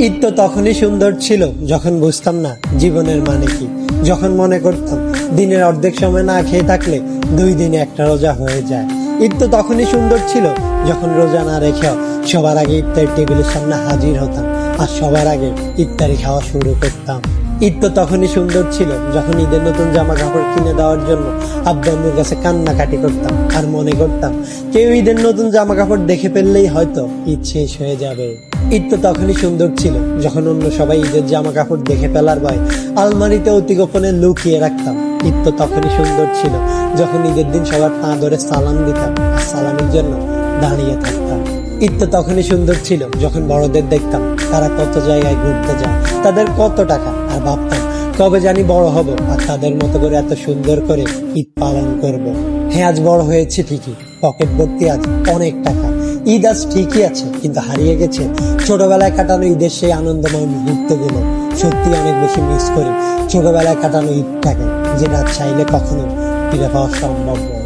ঈদ তো তখনই সুন্দর ছিল যখন বুঝতাম না জীবনের মানে কি, যখন মনে করতাম দিনের অর্ধেক সময় না খেয়ে থাকলে 2 দিনে একটা রোজা হয়ে যায়। ঈদ তো তখনই সুন্দর ছিল যখন রোজা না রেখেও সবার আগে ইফতারি টেবিলের সামনে হাজির হতাম আর সবার আগে ইফতারি খাওয়া শুরু করতাম। ঈদ তো তখনই সুন্দর ছিল যখন ঈদের নতুন জামা কাপড় কিনে দেওয়ার জন্য আব্বু আম্মুর কাছে কান্নাকাটি করতাম আর মনে করতাম কেউ ঈদের নতুন জামা কাপড় দেখে ফেললেই হয়তো ঈদ শেষ হয়ে যাবে। ঈদ তো তখনই সুন্দর ছিল যখন অন্য সবাই ঈদের জামা কাপড় দেখে ফেলার ভয় আলমারিতে অতি গোপনে লুকিয়ে রাখতাম। ঈদ তো তখনই সুন্দর ছিল যখন ঈদের দিন সবার পা ধরে সালাম দিতাম আর সালামের জন্য দাঁড়িয়ে থাকতাম। ঈদ তো তখনই সুন্দর ছিল যখন বড়দের দেখতাম তারা কত জায়গায় ঘুরতে যায়, তাদের কত টাকা, আর ভাবতাম কবে জানি বড় হব আর তাদের মতো করে এত সুন্দর করে ঈদ পালন করব। হ্যাঁ, আজ বড় হয়েছে ঠিকই, পকেট ভর্তি আজ অনেক টাকা। ঈদ আজ ঠিকই আছে, কিন্তু হারিয়ে গেছে ছোটবেলায় কাটানো ঈদের সেই আনন্দময় মুহূর্তগুলো। সত্যি অনেক বেশি মিস করি ছোটবেলায় কাটানো ঈদটাকে, যেটা চাইলে কখনো ফিরে পাওয়া সম্ভব নয়।